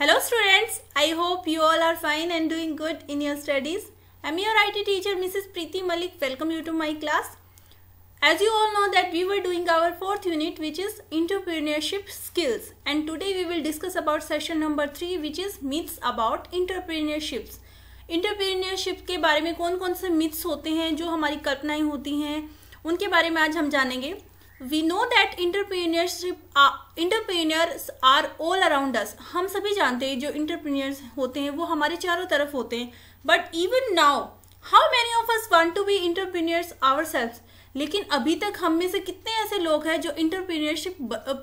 Hello students, I hope you all are fine and doing good in your studies. I am your IT teacher Mrs. Preeti Malik. Welcome you to my class. As you all know that we were doing our fourth unit which is entrepreneurship skills, and today we will discuss about session number 3 which is myths about entrepreneurships. Entrepreneurship के बारे में कौन कौन से myths होते हैं जो हमारी कल्पनाएं होती हैं उनके बारे में आज हम जानेंगे. We know that entrepreneurs are all around us. हम सभी जानते हैं जो entrepreneurs होते हैं वो हमारे चारों तरफ होते हैं. But even now, how many of us want to be entrepreneurs ourselves? लेकिन अभी तक हम में से कितने ऐसे लोग हैं जो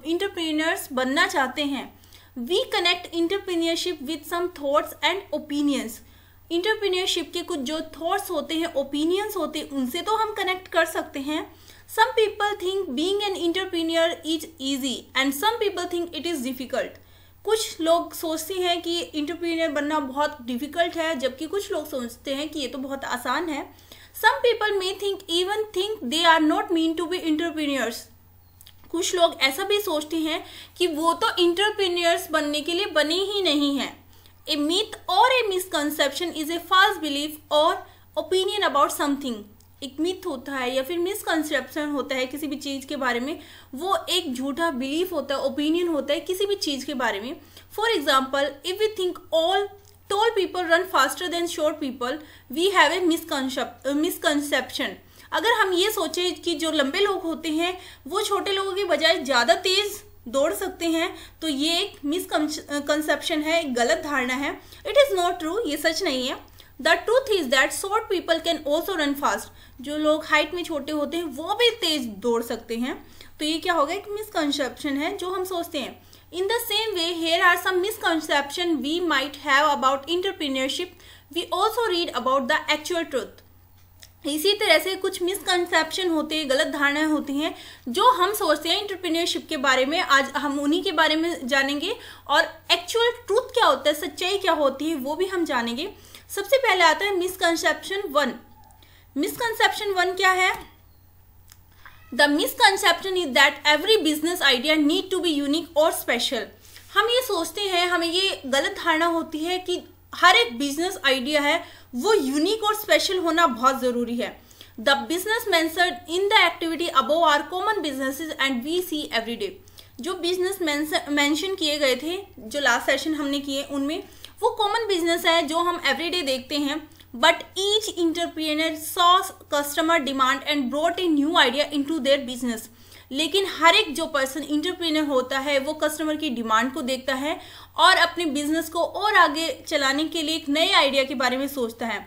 entrepreneurs बनना चाहते हैं. We connect entrepreneurship with some thoughts and opinions. Entrepreneurship के कुछ जो thoughts होते हैं, opinions होते हैं, उनसे तो हम connect कर सकते हैं. Some people think being an entrepreneur is easy and some people think it is difficult. कुछ लोग सोचते हैं कि entrepreneur बनना बहुत difficult है जबकि कुछ लोग सोचते हैं कि ये तो बहुत आसान है. Some people may even think they are not meant to be entrepreneurs. कुछ लोग ऐसा भी सोचते हैं कि वो तो entrepreneurs बनने के लिए बने ही नहीं हैं. A myth or a misconception is a false belief or opinion about something. एक मिथ होता है या फिर मिसकंसेप्शन होता है किसी भी चीज़ के बारे में, वो एक झूठा बिलीफ होता है, ओपिनियन होता है किसी भी चीज़ के बारे में. For example, if we think all tall people run faster than short people, we have a misconception. अगर हम ये सोचें कि जो लंबे लोग होते हैं वो छोटे लोगों के बजाय ज़्यादा तेज़ दौड़ सकते हैं, तो ये एक मिसकंसेप्शन है, एक गलत धारणा है. इट इज़ नॉट ट्रू, ये सच नहीं है. The truth is that short people can also run fast. जो लोग हाइट में छोटे होते हैं वो भी तेज दौड़ सकते हैं. तो ये क्या होगा, एक मिसकंसेप्शन है जो हम सोचते हैं. In the same way, here are some misconceptions we might have about entrepreneurship. We also read about the actual truth. इसी तरह से कुछ मिसकंसेप्शन होते हैं, गलत धारणाएं होती हैं जो हम सोचते हैं एंटरप्रेन्योरशिप के बारे में. आज हम उन्हीं के बारे में जानेंगे और एक्चुअल ट्रूथ क्या होता है, सच्चाई क्या होती है वो भी हम जानेंगे. सबसे पहले आता है मिसकंसेप्शन 1. मिसकंसेप्शन 1 क्या है? The misconception is that every business idea need to be unique और स्पेशल. हम ये सोचते हैं, हमें ये गलत धारणा होती है कि हर एक बिजनेस आइडिया है वो यूनिक और स्पेशल होना बहुत ज़रूरी है. The business mentioned in the activity above are common businesses and we see every day. जो बिजनेस मेंशन किए गए थे जो लास्ट सेशन हमने किए उनमें वो कॉमन बिजनेस है जो हम एवरीडे देखते हैं. But each entrepreneur saw customer demand and brought a new idea into their business. लेकिन हर एक जो पर्सन इंटरप्रेन्योर होता है वो कस्टमर की डिमांड को देखता है और अपने बिजनेस को और आगे चलाने के लिए एक नए आइडिया के बारे में सोचता है.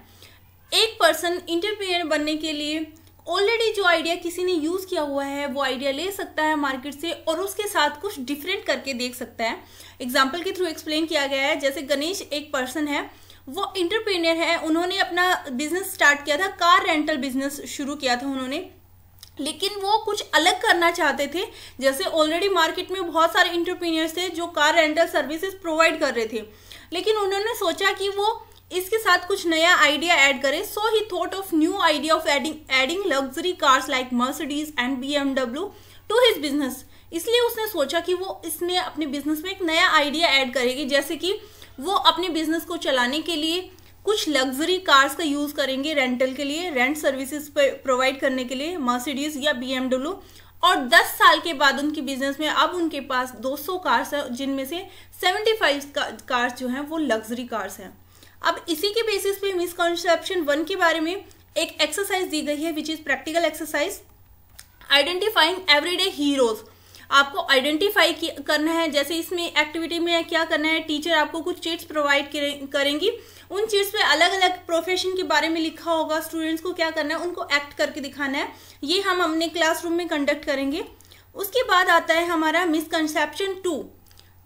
एक पर्सन इंटरप्रेन्योर बनने के लिए ऑलरेडी जो आइडिया किसी ने यूज़ किया हुआ है वो आइडिया ले सकता है मार्केट से और उसके साथ कुछ डिफरेंट करके देख सकता है. एग्जाम्पल के थ्रू एक्सप्लेन किया गया है. जैसे गणेश एक पर्सन है, वो इंटरप्रेन्योर है, उन्होंने अपना बिजनेस स्टार्ट किया था, कार रेंटल बिजनेस शुरू किया था उन्होंने. लेकिन वो कुछ अलग करना चाहते थे. जैसे ऑलरेडी मार्केट में बहुत सारे इंटरप्रेन्योर्स थे जो कार रेंटल सर्विसेज प्रोवाइड कर रहे थे, लेकिन उन्होंने सोचा कि वो इसके साथ कुछ नया आइडिया ऐड करे. So he thought of new idea of adding luxury cars like Mercedes and BMW to his business. इसलिए उसने सोचा कि वो इसमें अपने बिजनेस में एक नया आइडिया ऐड करेगी, जैसे कि वो अपने बिजनेस को चलाने के लिए कुछ लग्जरी कार्स का यूज़ करेंगे रेंटल के लिए, रेंट सर्विसेज प्रोवाइड करने के लिए, मर्सिडीज या BMW. और 10 साल के बाद उनके बिजनेस में अब उनके पास 200 कार्स हैं जिनमें से 75 कार्स जो हैं वो लग्जरी कार्स हैं. अब इसी के बेसिस पे मिसकंसेप्शन 1 के बारे में एक एक्सरसाइज दी गई है which is practical exercise identifying everyday heroes. आपको आइडेंटिफाई करना है. जैसे इसमें एक्टिविटी में क्या करना है, टीचर आपको कुछ चीट्स प्रोवाइड करेंगी. उन चीट्स पे अलग अलग प्रोफेशन के बारे में लिखा होगा. स्टूडेंट्स को क्या करना है, उनको एक्ट करके दिखाना है. ये हम अपने क्लासरूम में कंडक्ट करेंगे. उसके बाद आता है हमारा misconception 2.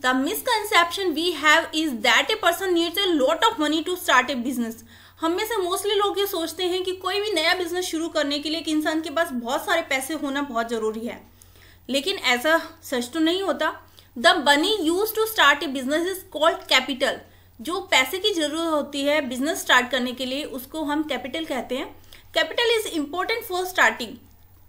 The misconception we have is that a person needs a lot of money to start a business. हम में से मोस्टली लोग ये सोचते हैं कि कोई भी नया बिजनेस शुरू करने के लिए एक इंसान के पास बहुत सारे पैसे होना बहुत ज़रूरी है, लेकिन ऐसा सच तो नहीं होता. The money used to start a business is called capital. जो पैसे की ज़रूरत होती है बिजनेस स्टार्ट करने के लिए उसको हम कैपिटल कहते हैं. Capital is important for starting.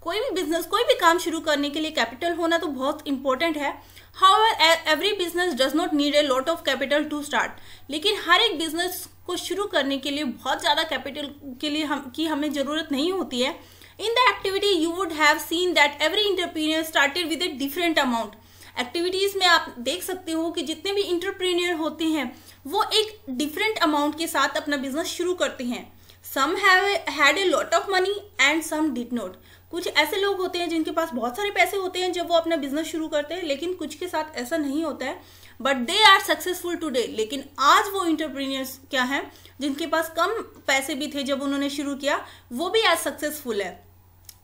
कोई भी बिजनेस, कोई भी काम शुरू करने के लिए कैपिटल होना तो बहुत इंपॉर्टेंट है। However every business does not need a lot of capital to start. लेकिन हर एक बिजनेस को शुरू करने के लिए बहुत ज़्यादा कैपिटल के लिए हमें ज़रूरत नहीं होती है। इन the activity you would have seen that every entrepreneur started with a different amount. Activities में आप देख सकते हो कि जितने भी एंटरप्रेन्योर होते हैं वो एक डिफरेंट अमाउंट के साथ अपना बिजनेस शुरू करते हैं। Some had a lot of money and some did not. कुछ ऐसे लोग होते हैं जिनके पास बहुत सारे पैसे होते हैं जब वो अपना बिजनेस शुरू करते हैं, लेकिन कुछ के साथ ऐसा नहीं होता है, but they are successful today. लेकिन आज वो एंटरप्रेन्योर्स क्या हैं जिनके पास कम पैसे भी थे जब उन्होंने शुरू किया, वो भी आज सक्सेसफुल है।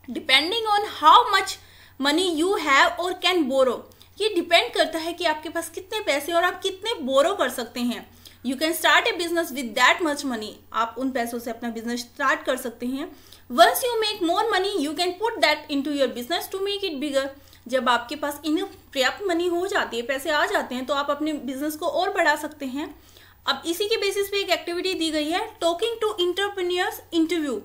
Depending on how much money you have और कैन बोरो, ये डिपेंड करता है कि आपके पास कितने पैसे और आप कितने बोरो कर सकते हैं। You can start A business with that much money, आप उन पैसों से अपना बिजनेस स्टार्ट कर सकते हैं। Once you make more money you can put that into your business to make it bigger. जब आपके पास इनफ पर्याप्त मनी हो जाती है, पैसे आ जाते हैं, तो आप अपने बिजनेस को और बढ़ा सकते हैं। अब इसी के बेसिस पे एक एक्टिविटी दी गई है, टॉकिंग टू एंटरप्रेन्योर्स इंटरव्यू।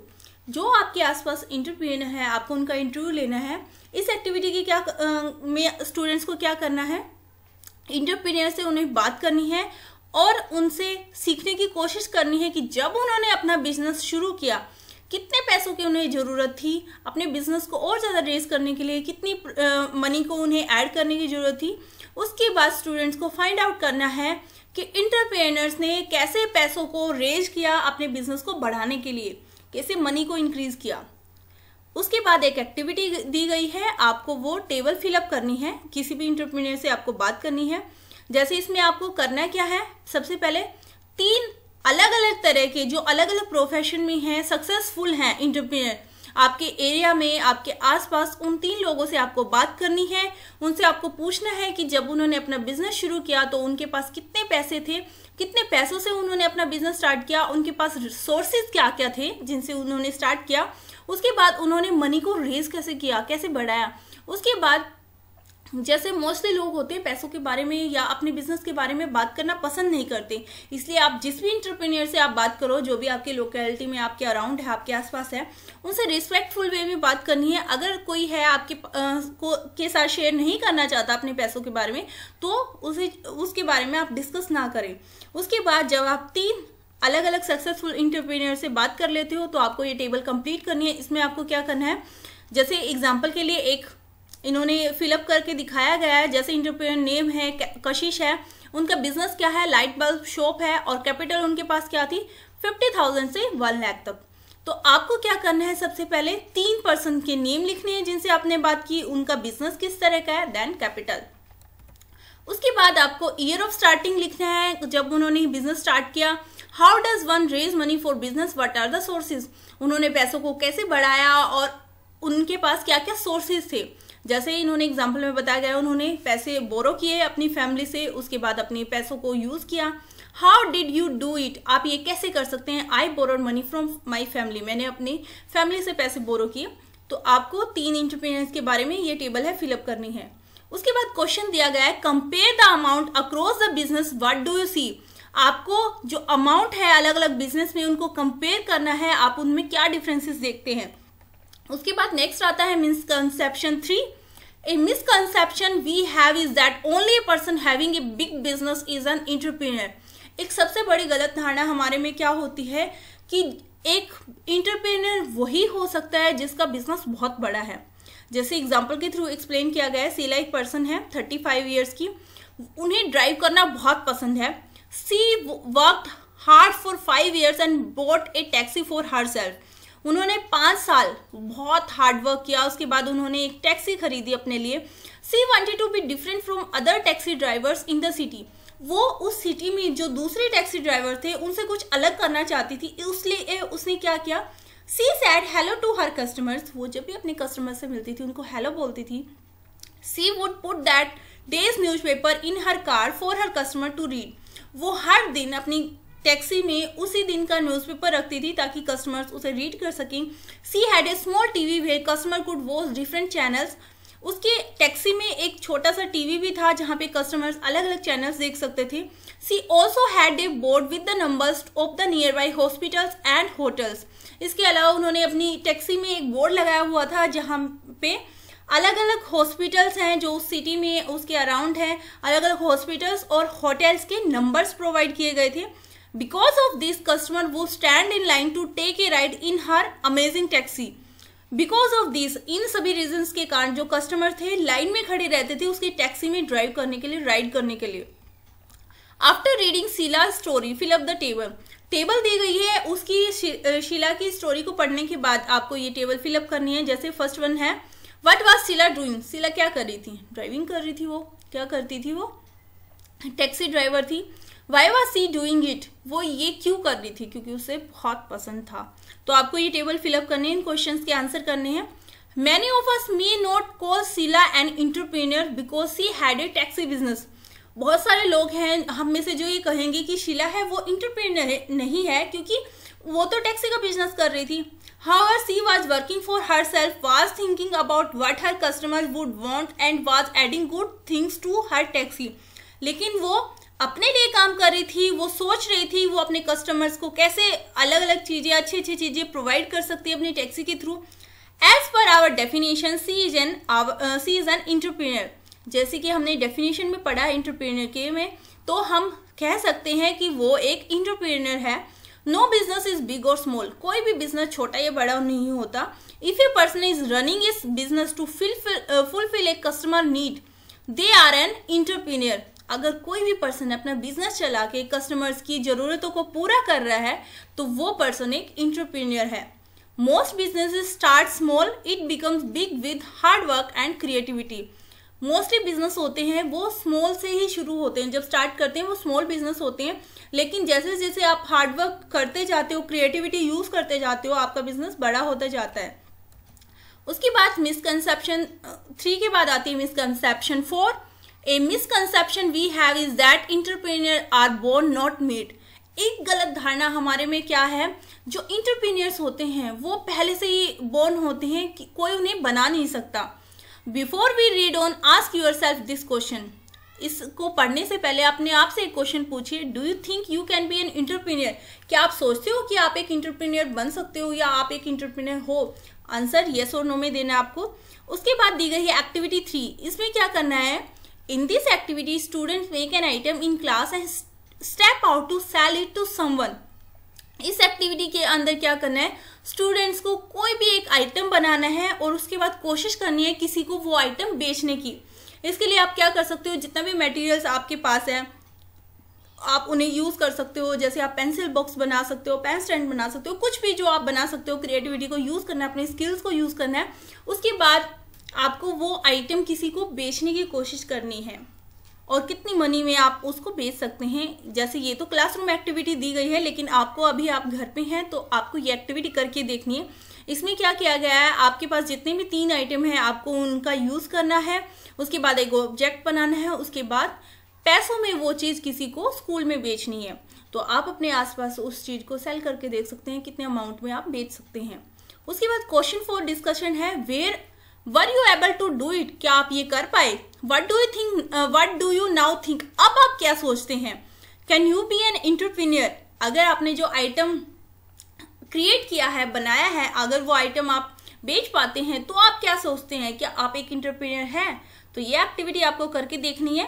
जो आपके आसपास एंटरप्रेन्योर है, आपको उनका इंटरव्यू लेना है। इस एक्टिविटी की में स्टूडेंट्स को क्या करना है, एंटरप्रेन्योर से उन्हें बात करनी है और उनसे सीखने की कोशिश करनी है कि जब उन्होंने अपना बिजनेस शुरू किया कितने पैसों की उन्हें ज़रूरत थी, अपने बिजनेस को और ज़्यादा रेज करने के लिए कितनी मनी को उन्हें ऐड करने की ज़रूरत थी। उसके बाद स्टूडेंट्स को फाइंड आउट करना है कि एंटरप्रेन्योर्स ने कैसे पैसों को रेज किया, अपने बिजनेस को बढ़ाने के लिए कैसे मनी को इंक्रीज किया। उसके बाद एक एक्टिविटी दी गई है, आपको वो टेबल फिलअप करनी है, किसी भी एंटरप्रेन्योर से आपको बात करनी है। जैसे इसमें आपको करना क्या है, सबसे पहले 3 अलग अलग तरह के जो अलग अलग प्रोफेशन में हैं, सक्सेसफुल हैं एंटरप्रेन्योर आपके एरिया में, आपके आसपास, उन 3 लोगों से आपको बात करनी है। उनसे आपको पूछना है कि जब उन्होंने अपना बिजनेस शुरू किया तो उनके पास कितने पैसे थे, कितने पैसों से उन्होंने अपना बिजनेस स्टार्ट किया, उनके पास रिसोर्सेज क्या क्या थे जिनसे उन्होंने स्टार्ट किया। उसके बाद उन्होंने मनी को रेज कैसे किया, कैसे बढ़ाया। उसके बाद जैसे मोस्टली लोग होते हैं पैसों के बारे में या अपने बिजनेस के बारे में बात करना पसंद नहीं करते, इसलिए आप जिस भी एंटरप्रेन्योर से आप बात करो, जो भी आपके लोकेलिटी में आपके अराउंड है, आपके आसपास है, उनसे रिस्पेक्टफुल वे में बात करनी है। अगर कोई है आपके के साथ शेयर नहीं करना चाहता अपने पैसों के बारे में, तो उसके बारे में आप डिस्कस ना करें। उसके बाद जब आप 3 अलग अलग सक्सेसफुल एंटरप्रेन्योर से बात कर लेते हो तो आपको ये टेबल कंप्लीट करनी है। इसमें आपको क्या करना है, जैसे एग्जाम्पल के लिए एक इन्होंने फिलअप करके दिखाया गया है, जैसे एंटरप्रेन्योर नेम है कशिश है, उनका बिजनेस क्या है, लाइट बल्ब शॉप है, और कैपिटल उनके पास क्या थी 50,000 से 1 लाख तक। तो आपको क्या करना है, सबसे पहले 3 पर्सन के नेम लिखने हैं जिनसे आपने बात की, उनका बिजनेस किस तरह का है, देन कैपिटल। उसके बाद आपको ईयर ऑफ स्टार्टिंग लिखना है, जब उन्होंने बिजनेस स्टार्ट किया। How does one raise money for business, what are the sources, उन्होंने पैसों को कैसे बढ़ाया और उनके पास क्या क्या सोर्सेज थे। जैसे इन्होंने एग्जाम्पल में बताया गया, उन्होंने पैसे बोरो किए अपनी फैमिली से, उसके बाद अपने पैसों को यूज किया। How did you do it, आप ये कैसे कर सकते हैं। I borrowed money from my family, मैंने अपनी फैमिली से पैसे बोरो किए। तो आपको 3 एंटरप्रेन्योर्स के बारे में ये टेबल है फिलअप करनी है। उसके बाद क्वेश्चन दिया गया है, compare the amount across the business, what do you see. आपको जो अमाउंट है अलग अलग बिजनेस में उनको कंपेयर करना है, आप उनमें क्या डिफरेंसेस देखते हैं। उसके बाद नेक्स्ट आता है misconception 3। A misconception we have is that only a person having a big business is an entrepreneur. एक सबसे बड़ी गलत धारणा हमारे में क्या होती है कि एक एंटरप्रेन्योर वही हो सकता है जिसका बिजनेस बहुत बड़ा है। जैसे एग्जांपल के थ्रू एक्सप्लेन किया गया है, शीला एक पर्सन है 35 ईयर्स की, उन्हें ड्राइव करना बहुत पसंद है। She worked hard for 5 years and bought A taxi for herself. उन्होंने 5 साल बहुत हार्ड वर्क किया, उसके बाद उन्होंने एक टैक्सी खरीदी अपने लिए। She wanted to be different from other taxi drivers in the city. वो उस सिटी में जो दूसरे टैक्सी ड्राइवर थे उनसे कुछ अलग करना चाहती थी, इसलिए उसने क्या किया, she said hello to her customers. वो जब भी अपने कस्टमर से मिलती थी उनको हेलो बोलती थी। She would put that day's newspaper in her car for her customer to read. वो हर दिन अपनी टैक्सी में उसी दिन का न्यूज़पेपर रखती थी ताकि कस्टमर्स उसे रीड कर सकें। She had a small TV where customer could watch different channels. उसके टैक्सी में एक छोटा सा टीवी भी था जहाँ पे कस्टमर्स अलग अलग चैनल्स देख सकते थे। She also had a board with the numbers of the nearby hospitals and hotels. इसके अलावा उन्होंने अपनी टैक्सी में एक बोर्ड लगाया हुआ था जहाँ पे अलग अलग हॉस्पिटल्स हैं जो उस सिटी में उसके अराउंड हैं, अलग अलग हॉस्पिटल्स और होटल्स के नंबर्स प्रोवाइड किए गए थे। बिकॉज ऑफ दिस कस्टमर वो stand in line to take a ride in her amazing taxi. Because of this, इन सभी रीजंस के कारण जो कस्टमर थे लाइन में खड़े रहते थे उसकी टैक्सी में ड्राइव करने के लिए, राइड करने के लिए। After reading Sheela story fill up the table. Table दी गई है, उसकी शीला की स्टोरी को पढ़ने के बाद आपको ये टेबल फिलअप करनी है। जैसे फर्स्ट वन है, what was Sheela doing. Sheela क्या कर रही थी? ड्राइविंग कर रही थी। वो क्या करती थी? वो टैक्सी ड्राइवर थी। Why was she doing it, वो ये क्यों कर रही थी? क्योंकि उसे बहुत पसंद था। तो आपको ये टेबल फिलअप करने हैं, इन क्वेश्चंस के आंसर करने हैं। Many of us may not call Sheela an entrepreneur because she had a taxi business. बहुत सारे लोग हैं हम में से जो ये कहेंगे कि शीला है वो एंटरप्रेन्योर नहीं है क्योंकि वो तो टैक्सी का बिजनेस कर रही थी। However, she was working for herself, was thinking about what her customers would want and was adding good things to her taxi. लेकिन वो अपने लिए काम कर रही थी, वो सोच रही थी वो अपने कस्टमर्स को कैसे अलग अलग चीज़ें, अच्छी अच्छी चीज़ें प्रोवाइड कर सकती है अपनी टैक्सी के थ्रू। As per our definition she is an entrepreneur. जैसे कि हमने डेफिनेशन में पढ़ा एंटरप्रेन्योर के में, तो हम कह सकते हैं कि वो एक एंटरप्रेन्योर है। No business is big or small, कोई भी बिजनेस छोटा या बड़ा नहीं होता। If a person is running is business to fulfil a customer need, they are an entrepreneur. अगर कोई भी पर्सन अपना बिजनेस चला के कस्टमर्स की जरूरतों को पूरा कर रहा है तो वो पर्सन एक एंटरप्रेन्योर है। Most businesses start small, it becomes big with hard work and creativity. Mostly business होते हैं वो स्मॉल से ही शुरू होते हैं, जब स्टार्ट करते हैं वो स्मॉल बिजनेस होते हैं, लेकिन जैसे जैसे आप हार्ड वर्क करते जाते हो, क्रिएटिविटी यूज करते जाते हो, आपका बिजनेस बड़ा होता जाता है। उसके बाद मिसकंसेप्शन 3 के बाद आती है misconception 4। A misconception we have is that entrepreneur are born not made. एक गलत धारणा हमारे में क्या है, जो एंटरप्रेन्योर्स होते हैं वो पहले से ही बोर्न होते हैं कि कोई उन्हें बना नहीं सकता। Before we read on ask yourself this question. इसको पढ़ने से पहले अपने आप से एक क्वेश्चन पूछिए, do you think you can be an entrepreneur. क्या आप सोचते हो कि आप एक एंटरप्रेन्योर बन सकते हो या आप एक एंटरप्रेन्योर हो? आंसर येस और नो में देना है आपको। उसके बाद दी गई है एक्टिविटी 3। इसमें क्या करना है, in this activity students make an item in class and step out to sell it to someone. इस एक्टिविटी के अंदर क्या करना है, स्टूडेंट्स को कोई भी एक आइटम बनाना है और उसके बाद कोशिश करनी है किसी को वो आइटम बेचने की। इसके लिए आप क्या कर सकते हो, जितना भी मटेरियल्स आपके पास है आप उन्हें यूज कर सकते हो। जैसे आप पेंसिल बॉक्स बना सकते हो, पेन स्टैंड बना सकते हो, कुछ भी जो आप बना सकते हो। क्रिएटिविटी को यूज करना है, अपने स्किल्स को यूज करना है। उसके बाद आपको वो आइटम किसी को बेचने की कोशिश करनी है और कितनी मनी में आप उसको बेच सकते हैं। जैसे ये तो क्लासरूम एक्टिविटी दी गई है, लेकिन आपको अभी आप घर पे हैं तो आपको ये एक्टिविटी करके देखनी है। इसमें क्या किया गया है, आपके पास जितने भी 3 आइटम हैं आपको उनका यूज़ करना है। उसके बाद एक ऑब्जेक्ट बनाना है, उसके बाद पैसों में वो चीज़ किसी को स्कूल में बेचनी है। तो आप अपने आसपास उस चीज़ को सेल करके देख सकते हैं कितने अमाउंट में आप बेच सकते हैं। उसके बाद क्वेश्चन 4 डिस्कशन है, where were you able to do it. क्या आप ये कर पाए? What do you think, what do you now think. अब आप क्या सोचते हैं? Can you be an entrepreneur. अगर आपने जो आइटम क्रिएट किया है, बनाया है, अगर वो आइटम आप बेच पाते हैं तो आप क्या सोचते हैं, क्या आप एक एंटरप्रेन्योर हैं? तो ये एक्टिविटी आपको करके देखनी है।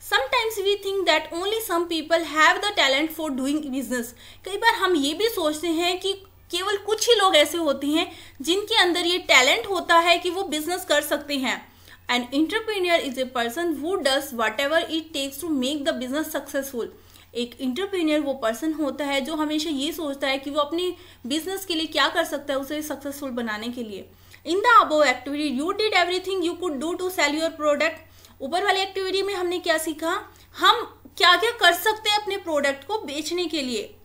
Sometimes we think that only some people have the talent for doing business. कई बार हम ये भी सोचते हैं कि केवल कुछ ही लोग ऐसे होते हैं जिनके अंदर ये टैलेंट होता है कि वो बिजनेस कर सकते हैं। An entrepreneur is a person who does whatever it takes to make the business successful. एक एंटरप्रेन्योर वो पर्सन होता है जो हमेशा ये सोचता है कि वो अपनी बिजनेस के लिए क्या कर सकता है उसे सक्सेसफुल बनाने के लिए। In the above activity you did everything you could do to sell your product. ऊपर वाली एक्टिविटी में हमने क्या सीखा, हम क्या क्या कर सकते हैं अपने प्रोडक्ट को बेचने के लिए,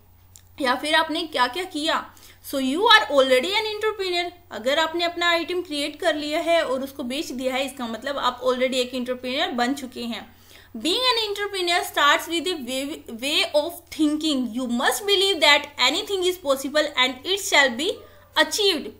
या फिर आपने क्या क्या किया। So you are already an entrepreneur. अगर आपने अपना आइटम क्रिएट कर लिया है और उसको बेच दिया है, इसका मतलब आप ऑलरेडी एक एंटरप्रेन्योर बन चुके हैं। Being an entrepreneur starts with A way of thinking. You must believe that anything is possible and it shall be achieved.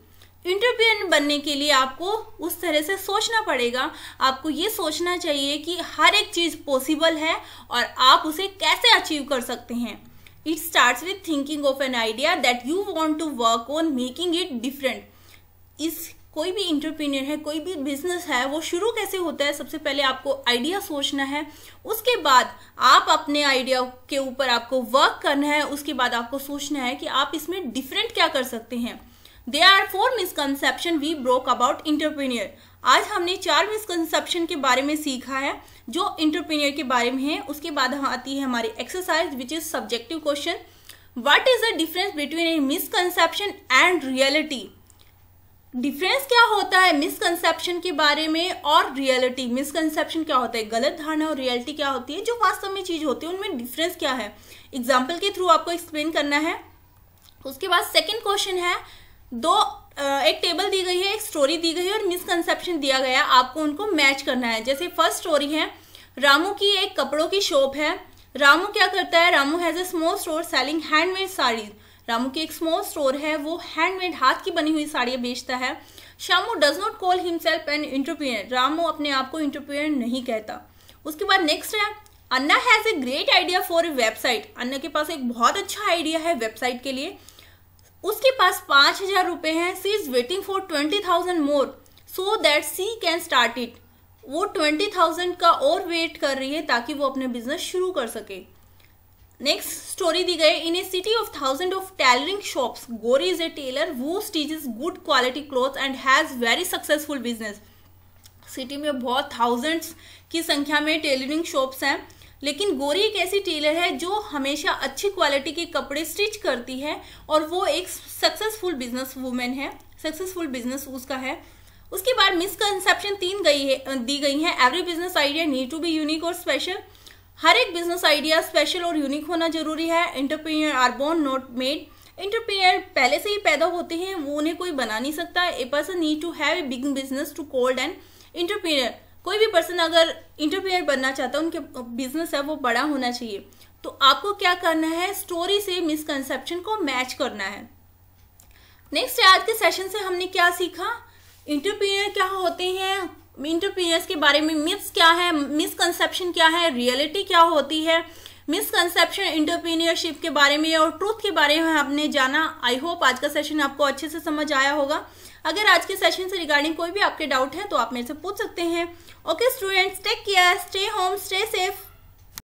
Entrepreneur बनने के लिए आपको उस तरह से सोचना पड़ेगा। आपको ये सोचना चाहिए कि हर एक चीज़ पॉसिबल है और आप उसे कैसे अचीव कर सकते हैं। It starts with thinking of an idea that you want to work on making it different. इस कोई भी एंटरप्रेन्योर है, कोई भी बिजनेस है, वो शुरू कैसे होता है? सबसे पहले आपको आइडिया सोचना है, उसके बाद आप अपने आइडिया के ऊपर आपको वर्क करना है, उसके बाद आपको सोचना है कि आप इसमें डिफरेंट क्या कर सकते हैं। There are 4 misconceptions we broke about entrepreneur। आज हमने 4 मिसकंसेप्शन के बारे में सीखा है जो एंटरप्रेन्योर के बारे में है। उसके बाद आती है हमारी exercise which is subjective question. What is the difference between A misconception and reality? Difference क्या होता है मिसकंसेप्शन के बारे में और रियलिटी? मिसकंसेप्शन क्या होता है, गलत धारणा, और रियलिटी क्या होती है, जो वास्तव में चीज होती है, उनमें डिफरेंस क्या है? एग्जाम्पल के थ्रू आपको एक्सप्लेन करना है। उसके बाद सेकेंड क्वेश्चन है, एक टेबल दी गई है, एक स्टोरी दी गई है और मिसकंसेप्शन दिया गया है, आपको उनको मैच करना है। जैसे फर्स्ट स्टोरी है, रामू की एक कपड़ों की शॉप है। रामू क्या करता है? Ramu has a small store selling handmade saris. Ramu की एक स्मॉल स्टोर है, वो हैंडमेड हाथ की बनी हुई साड़ियाँ बेचता है। Shamu does not call himself an entrepreneur. Ramu अपने आप को एंटरप्रेन्योर नहीं कहता। उसके बाद नेक्स्ट है, Anna has a great idea for a website. Anna के पास एक बहुत अच्छा आइडिया है वेबसाइट के लिए। उसके पास 5,000 रुपए हैं। She is waiting for 20,000 more so that she can start it. वो 20,000 का और वेट कर रही है ताकि वो अपने बिजनेस शुरू कर सके। नेक्स्ट स्टोरी दी गई, in a city of 1000 of tailoring shops Gauri is a tailor who stitches good quality clothes and has very successful business. City में बहुत थाउजेंड्स की संख्या में टेलरिंग शॉप्स हैं, लेकिन गौरी एक ऐसी टेलर है जो हमेशा अच्छी क्वालिटी के कपड़े स्टिच करती है और वो एक सक्सेसफुल बिजनेस वूमेन है, सक्सेसफुल बिजनेस उसका है। उसके बाद मिसकंसेप्शन 3 दी गई हैं। Every business idea need to be unique और स्पेशल। हर एक बिजनेस आइडिया स्पेशल और यूनिक होना जरूरी है। Entrepreneur are born not made. Entrepreneur पहले से ही पैदा होते हैं, वो उन्हें कोई बना नहीं सकता। A person need to have a big business to called an entrepreneur. कोई भी पर्सन अगर एंटरप्रेन्योर बनना चाहता है, उनके बिजनेस है वो बड़ा होना चाहिए। तो आपको क्या करना है, स्टोरी से मिसकंसेप्शन को मैच करना है। नेक्स्ट आज के सेशन से हमने क्या सीखा, एंटरप्रेन्योर क्या होते हैं, एंटरप्रेन्योर्स के बारे में मिथ्स क्या है, मिसकंसेप्शन क्या है, रियलिटी क्या होती है, मिसकंसेप्शन एंटरप्रेन्योरशिप के बारे में और ट्रूथ के बारे में हमने जाना। आई होप आज का सेशन आपको अच्छे से समझ आया होगा। अगर आज के सेशन से रिगार्डिंग कोई भी आपके डाउट है तो आप मेरे से पूछ सकते हैं। Okay students, take care, stay home, stay safe.